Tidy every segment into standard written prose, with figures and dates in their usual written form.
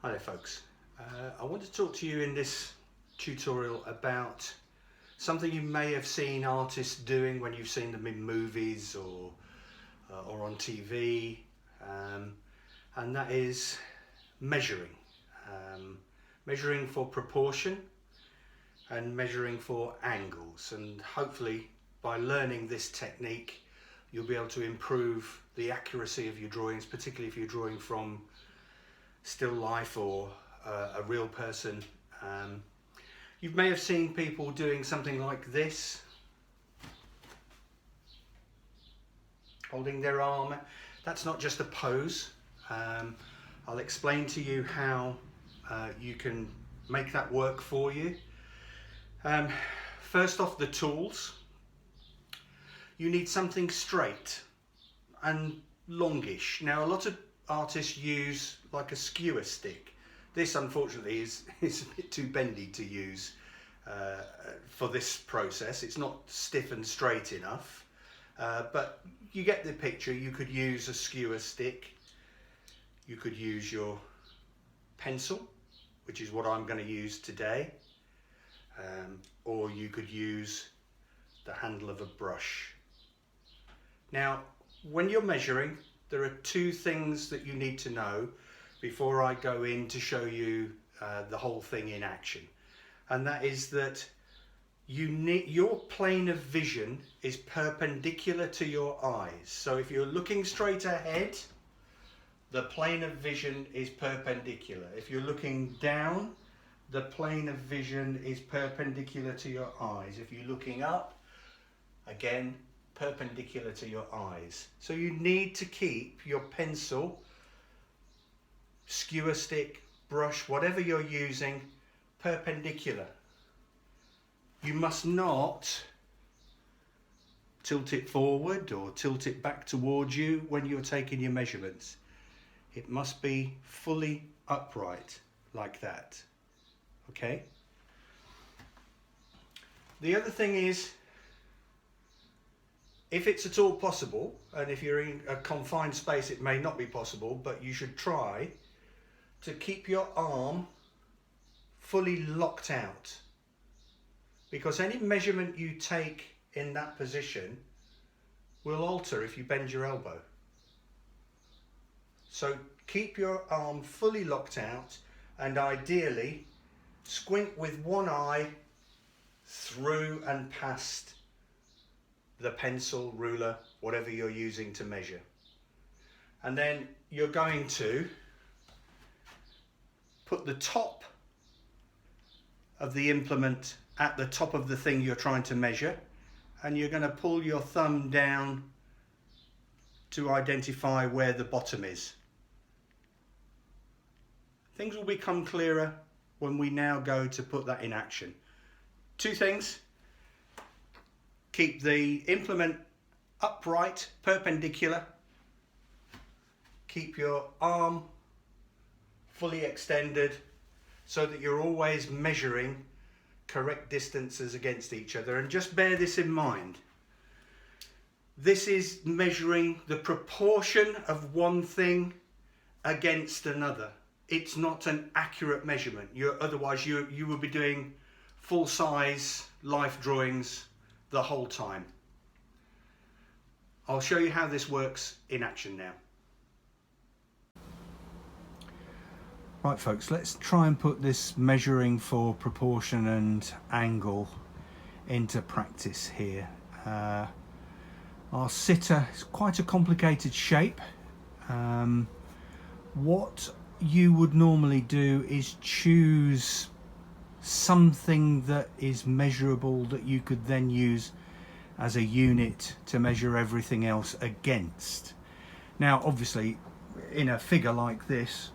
Hi there folks, I want to talk to you in this tutorial about something you may have seen artists doing when you've seen them in movies or on TV, and that is measuring. Measuring for proportion and measuring for angles, and hopefully by learning this technique you'll be able to improve the accuracy of your drawings, particularly if you're drawing from still life or a real person. You may have seen people doing something like this, holding their arm. That's not just a pose. I'll explain to you how you can make that work for you. First off, the tools. You need something straight and longish. Now a lot of artists use like a skewer stick. This unfortunately is a bit too bendy to use for this process. It's not stiff and straight enough, but you get the picture. You could use a skewer stick, you could use your pencil, which is what I'm going to use today, or you could use the handle of a brush. Now when you're measuring, there are two things that you need to know before I go in to show you the whole thing in action. And that is that your plane of vision is perpendicular to your eyes. So if you're looking straight ahead, the plane of vision is perpendicular. If you're looking down, the plane of vision is perpendicular to your eyes. If you're looking up, again, perpendicular to your eyes. So you need to keep your pencil, skewer stick, brush, whatever you're using, perpendicular. You must not tilt it forward or tilt it back towards you when you're taking your measurements. It must be fully upright like that. Okay? The other thing is, if it's at all possible, and if you're in a confined space it may not be possible, but you should try to keep your arm fully locked out, because any measurement you take in that position will alter if you bend your elbow. So keep your arm fully locked out, and ideally squint with one eye through and past the pencil, ruler, whatever you're using to measure. And then you're going to put the top of the implement at the top of the thing you're trying to measure, and you're going to pull your thumb down to identify where the bottom is. Things will become clearer when we now go to put that in action. Two things. Keep the implement upright, perpendicular. Keep your arm fully extended so that you're always measuring correct distances against each other. And just bear this in mind. This is measuring the proportion of one thing against another. It's not an accurate measurement. Otherwise you would be doing full-size life drawings the whole time. I'll show you how this works in action now. Right folks, let's try and put this measuring for proportion and angle into practice here. Our sitter is quite a complicated shape. What you would normally do is choose something that is measurable that you could then use as a unit to measure everything else against. Now obviously in a figure like this,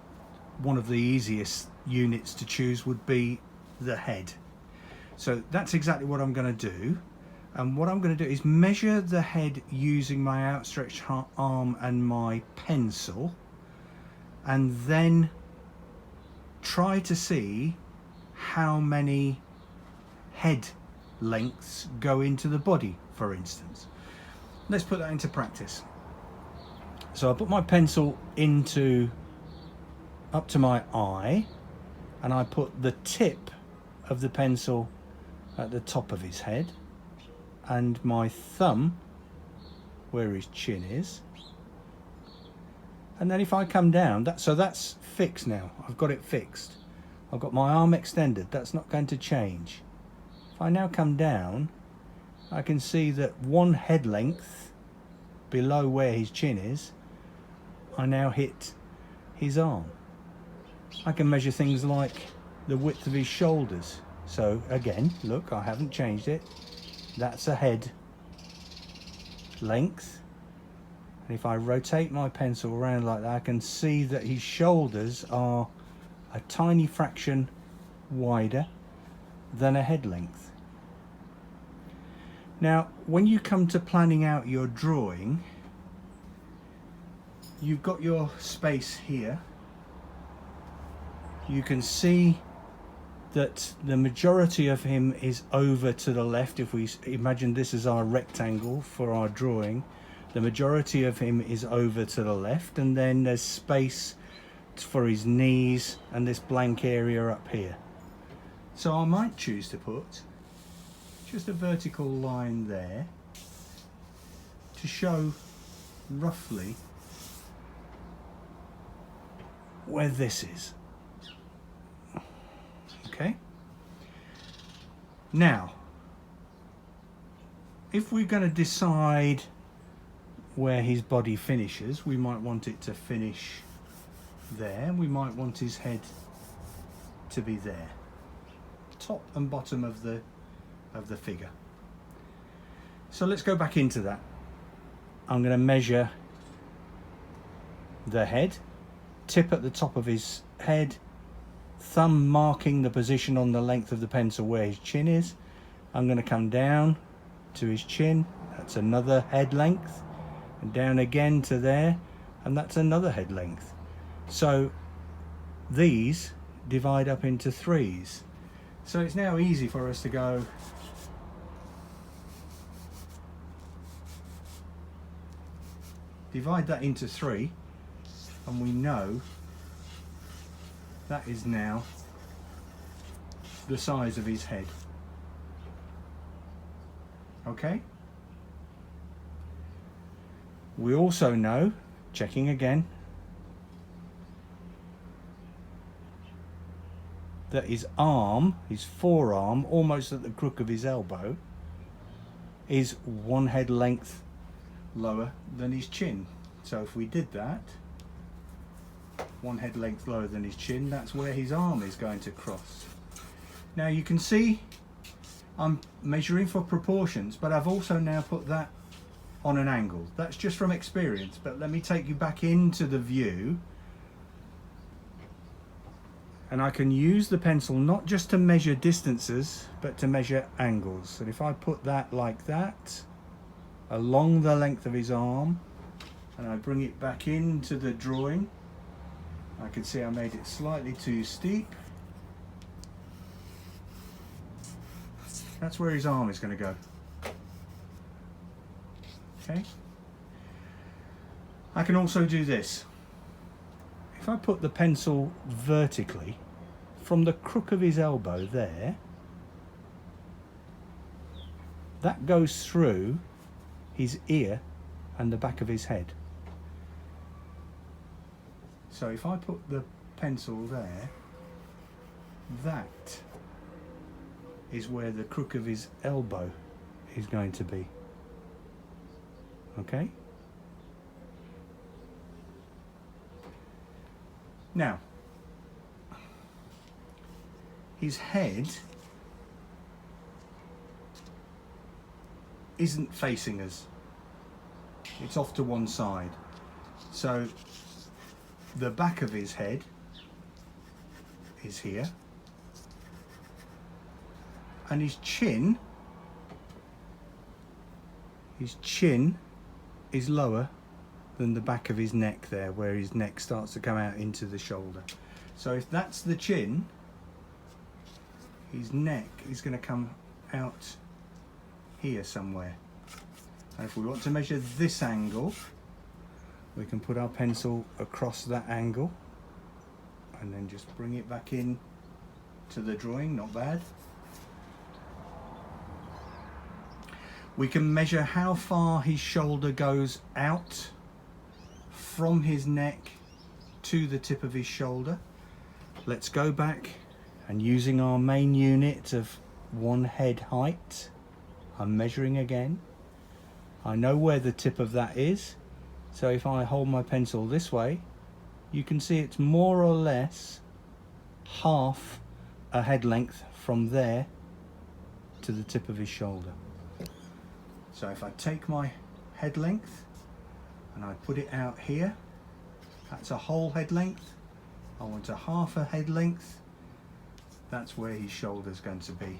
one of the easiest units to choose would be the head. So that's exactly what I'm going to do, and what I'm going to do is measure the head using my outstretched arm and my pencil, and then try to see how many head lengths go into the body, for instance. Let's put that into practice. So I put my pencil into up to my eye, and I put the tip of the pencil at the top of his head and my thumb where his chin is. And then if I come down, so that's fixed now. I've got it fixed. I've got my arm extended. That's not going to change. If I now come down, I can see that one head length below where his chin is, I now hit his arm. I can measure things like the width of his shoulders. So again, look, I haven't changed it. That's a head length. And if I rotate my pencil around like that, I can see that his shoulders are a tiny fraction wider than a head length. Now, when you come to planning out your drawing, you've got your space here. You can see that the majority of him is over to the left. If we imagine this is our rectangle for our drawing, the majority of him is over to the left, and then there's space for his knees and this blank area up here. So I might choose to put just a vertical line there to show roughly where this is. Okay. Now, if we're going to decide where his body finishes, we might want it to finish there. We might want his head to be there, top and bottom of the figure. So let's go back into that. I'm going to measure the head, tip at the top of his head, thumb marking the position on the length of the pencil where his chin is. I'm going to come down to his chin, that's another head length, and down again to there, and that's another head length. So these divide up into threes. So it's now easy for us to go divide that into 3, and we know that is now the size of his head. Okay? We also know, checking again, that his arm, his forearm, almost at the crook of his elbow, is one head length lower than his chin. So if we did that, one head length lower than his chin, that's where his arm is going to cross. Now you can see I'm measuring for proportions, but I've also now put that on an angle. That's just from experience, but let me take you back into the view, and I can use the pencil not just to measure distances but to measure angles. And if I put that like that along the length of his arm and I bring it back into the drawing, I can see I made it slightly too steep. That's where his arm is going to go. Okay. I can also do this. If I put the pencil vertically from the crook of his elbow there, that goes through his ear and the back of his head. So if I put the pencil there, that is where the crook of his elbow is going to be. Okay? Now, his head isn't facing us. It's off to one side. So the back of his head is here, and his chin is lower than the back of his neck there, where his neck starts to come out into the shoulder. So if that's the chin, his neck is going to come out here somewhere. And if we want to measure this angle, we can put our pencil across that angle and then just bring it back in to the drawing. Not bad. We can measure how far his shoulder goes out from his neck to the tip of his shoulder. Let's go back, and using our main unit of 1 head height, I'm measuring again. I know where the tip of that is, so if I hold my pencil this way, you can see it's more or less half a head length from there to the tip of his shoulder. So if I take my head length and I put it out here, that's a whole head length. I want a half a head length. That's where his shoulder's going to be.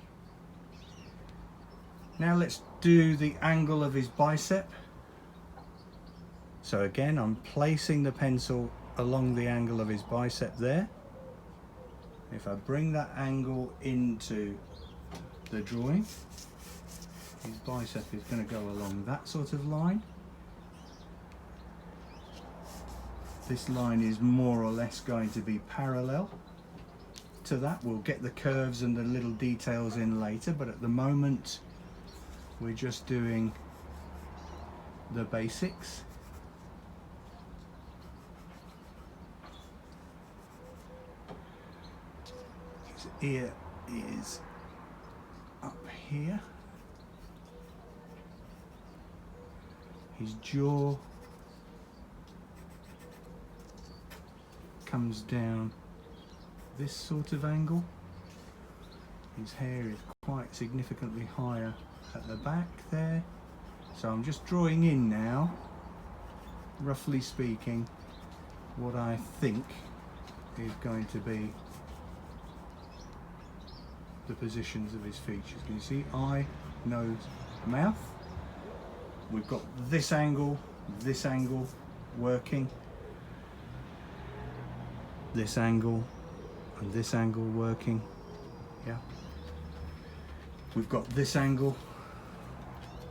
Now let's do the angle of his bicep. So again, I'm placing the pencil along the angle of his bicep there. If I bring that angle into the drawing, his bicep is going to go along that sort of line. This line is more or less going to be parallel to that. We'll get the curves and the little details in later, but at the moment we're just doing the basics. His ear is up here. His jaw comes down this sort of angle. His hair is quite significantly higher at the back there. So I'm just drawing in now, roughly speaking, what I think is going to be the positions of his features. Can you see eye, nose, mouth? We've got this angle working, this angle and this angle working. Yeah, we've got this angle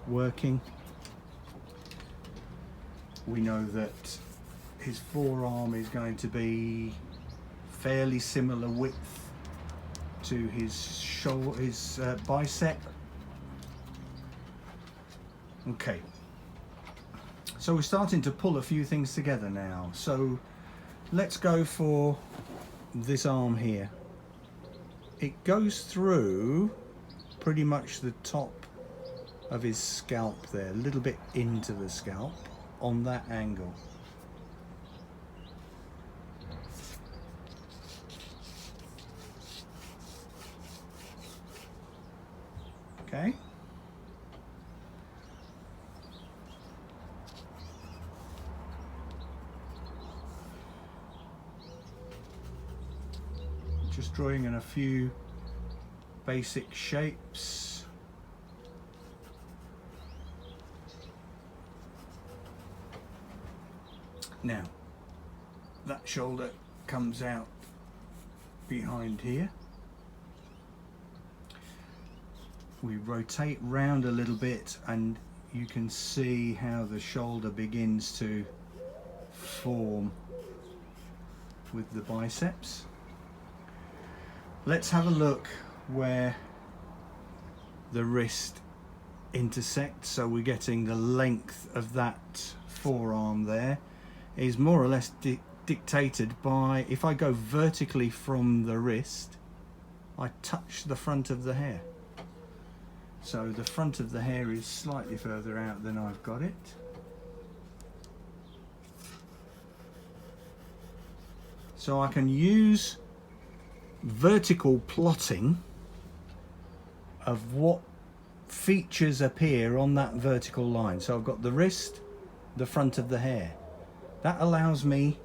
working. We know that his forearm is going to be fairly similar width to his shoulder, his bicep. Okay, so we're starting to pull a few things together now. So let's go for this arm here. It goes through pretty much the top of his scalp there, a little bit into the scalp on that angle. Okay. Just drawing in a few basic shapes. Now, that shoulder comes out behind here. We rotate round a little bit and you can see how the shoulder begins to form with the biceps. Let's have a look where the wrist intersects, so we're getting the length of that forearm there is more or less dictated by, if I go vertically from the wrist, I touch the front of the hair. So the front of the hair is slightly further out than I've got it. So I can use vertical plotting of what features appear on that vertical line. So I've got the wrist, the front of the hair. That allows me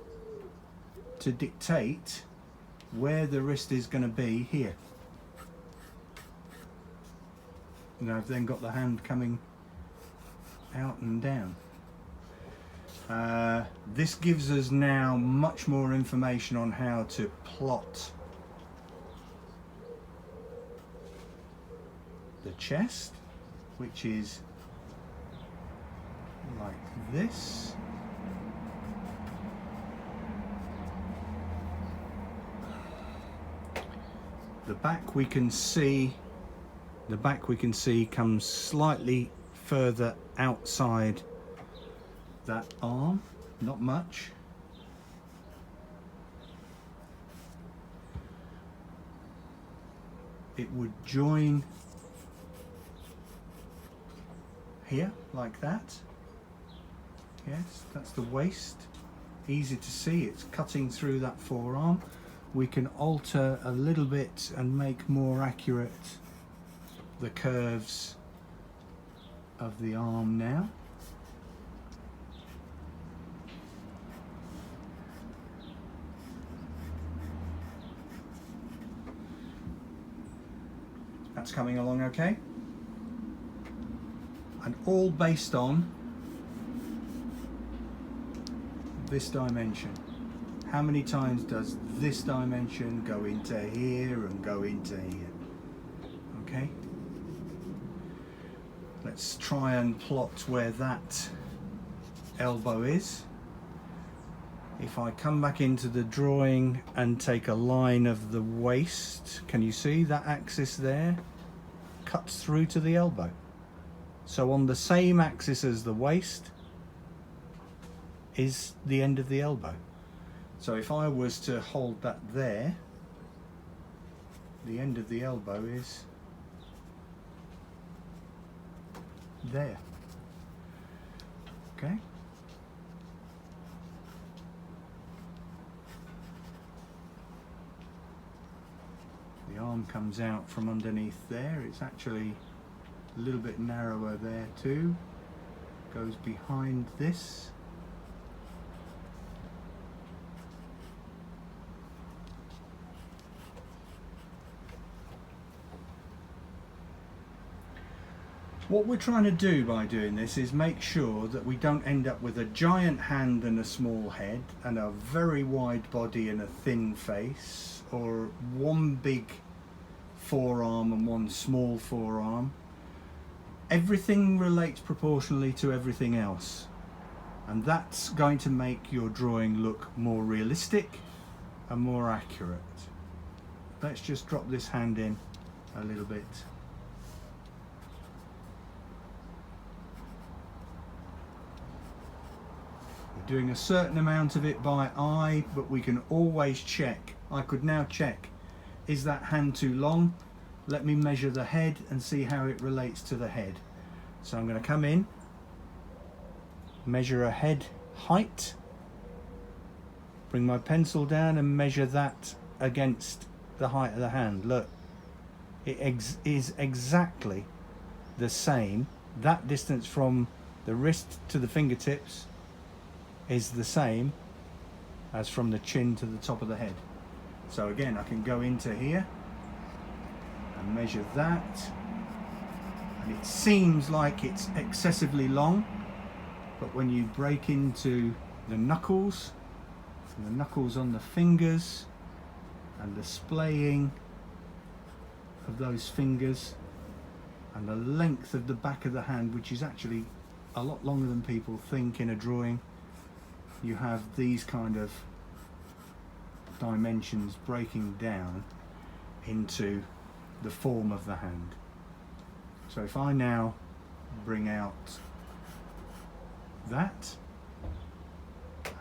to dictate where the wrist is going to be here. And I've then got the hand coming out and down. This gives us now much more information on how to plot the chest, which is like this. The back we can see comes slightly further outside that arm, not much. It would join here like that. Yes, that's the waist. Easy to see, it's cutting through that forearm. We can alter a little bit and make more accurate the curves of the arm now. That's coming along okay. And all based on this dimension. How many times does this dimension go into here and go into here? Okay. Let's try and plot where that elbow is. If I come back into the drawing and take a line of the waist, can you see that axis there? Cuts through to the elbow. So on the same axis as the waist is the end of the elbow. So if I was to hold that there, the end of the elbow is there. Okay. The arm comes out from underneath there. It's actually a little bit narrower there too. Goes behind this. What we're trying to do by doing this is make sure that we don't end up with a giant hand and a small head and a very wide body and a thin face, or one big forearm and one small forearm. Everything relates proportionally to everything else, and that's going to make your drawing look more realistic and more accurate. Let's just drop this hand in a little bit. We're doing a certain amount of it by eye, but we can always check. I could now check, is that hand too long? Let me measure the head and see how it relates to the head. So I'm going to come in, measure a head height, bring my pencil down and measure that against the height of the hand. Look, it is exactly the same. That distance from the wrist to the fingertips is the same as from the chin to the top of the head. So again, I can go into here and measure that, and it seems like it's excessively long, but when you break into the knuckles and the knuckles on the fingers and the splaying of those fingers and the length of the back of the hand, which is actually a lot longer than people think in a drawing, you have these kind of dimensions breaking down into the form of the hand. So if I now bring out that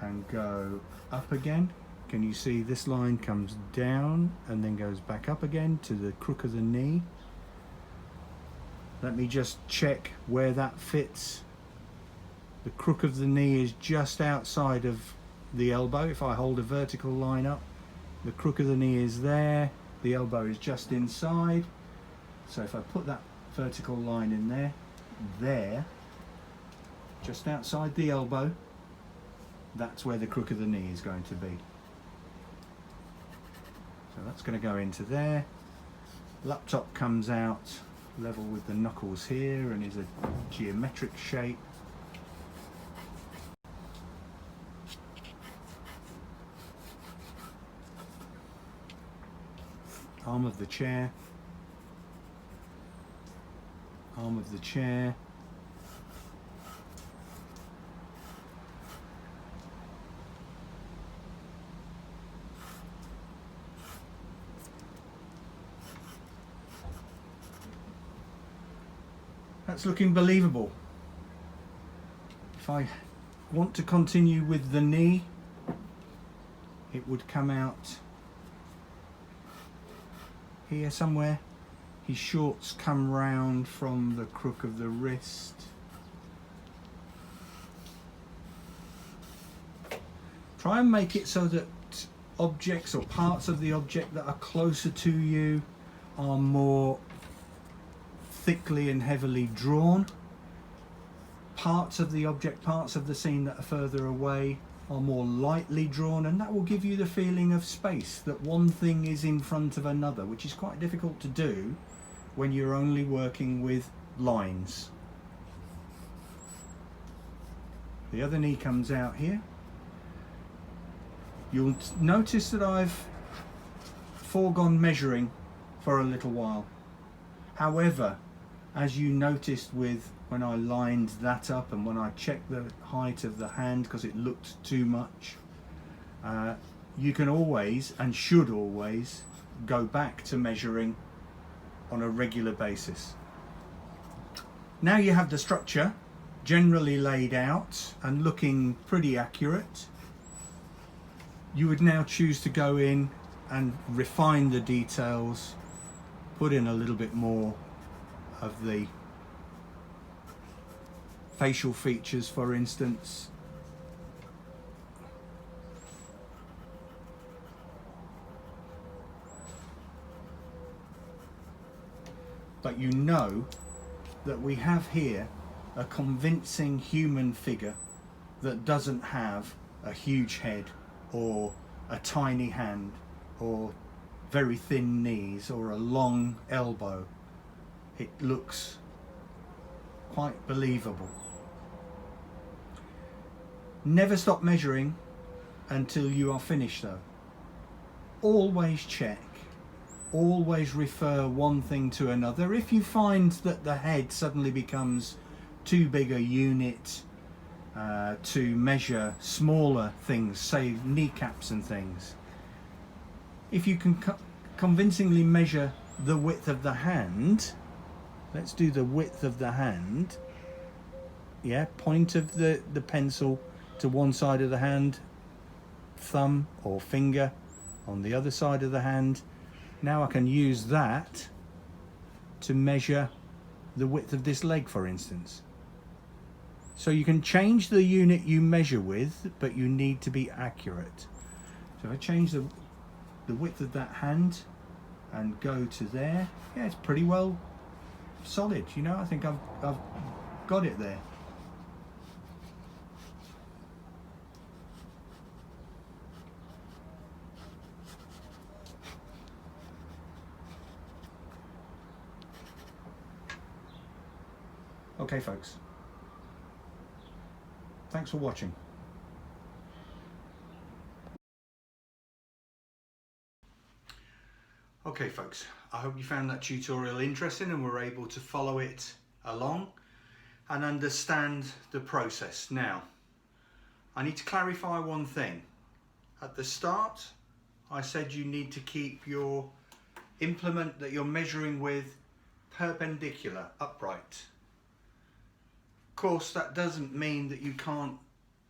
and go up again, can you see this line comes down and then goes back up again to the crook of the knee? Let me just check where that fits. The crook of the knee is just outside of the elbow. If I hold a vertical line up, the crook of the knee is there, the elbow is just inside. So if I put that vertical line in there, just outside the elbow, that's where the crook of the knee is going to be. So that's going to go into there. Laptop comes out level with the knuckles here and is a geometric shape. Arm of the chair, arm of the chair, That's looking believable. If I want to continue with the knee, it would come out here somewhere. His shorts come round from the crook of the wrist. Try and make it so that objects or parts of the object that are closer to you are more thickly and heavily drawn. Parts of the object, parts of the scene that are further away are more lightly drawn, and that will give you the feeling of space, that one thing is in front of another, which is quite difficult to do when you're only working with lines. The other knee comes out here. You'll notice that I've foregone measuring for a little while. However, as you noticed with when I lined that up and when I checked the height of the hand because it looked too much, you can always and should always go back to measuring on a regular basis. Now you have the structure generally laid out and looking pretty accurate. You would now choose to go in and refine the details, put in a little bit more of the facial features, for instance. But you know that we have here a convincing human figure that doesn't have a huge head or a tiny hand or very thin knees or a long elbow. It looks quite believable. Never stop measuring until you are finished though. Always check, always refer one thing to another. If you find that the head suddenly becomes too big a unit to measure smaller things, say kneecaps and things, if you can convincingly measure the width of the hand, let's do the width of the hand. Yeah, point of the pencil to one side of the hand, thumb or finger on the other side of the hand. Now I can use that to measure the width of this leg, for instance. So you can change the unit you measure with, but you need to be accurate. So if I change the width of that hand and go to there, yeah, it's pretty well solid. You know, I think I've got it there. Okay, folks. Thanks for watching. Okay folks, I hope you found that tutorial interesting and were able to follow it along and understand the process. Now, I need to clarify one thing. At the start, I said you need to keep your implement that you're measuring with perpendicular, upright. Of course, that doesn't mean that you can't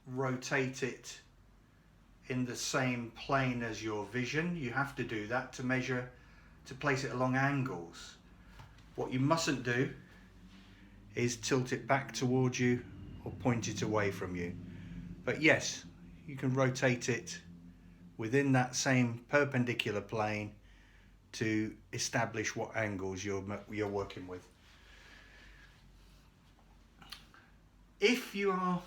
rotate it in the same plane as your vision. You have to do that to measure, to place it along angles. What you mustn't do is tilt it back towards you or point it away from you. But yes, you can rotate it within that same perpendicular plane to establish what angles you're working with. If you are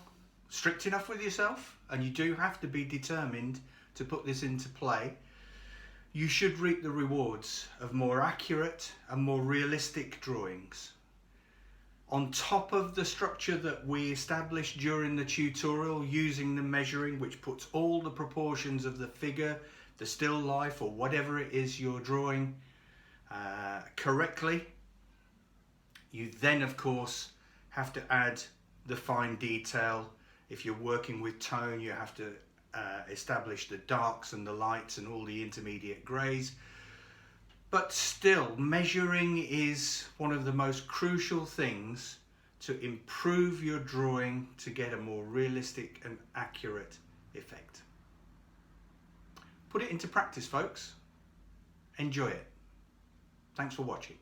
strict enough with yourself, and you do have to be determined to put this into play, you should reap the rewards of more accurate and more realistic drawings. On top of the structure that we established during the tutorial using the measuring, which puts all the proportions of the figure, the still life or whatever it is you're drawing correctly, you then of course have to add the fine detail. If you're working with tone, you have to establish the darks and the lights and all the intermediate greys. But still, measuring is one of the most crucial things to improve your drawing to get a more realistic and accurate effect. Put it into practice, folks. Enjoy it. Thanks for watching.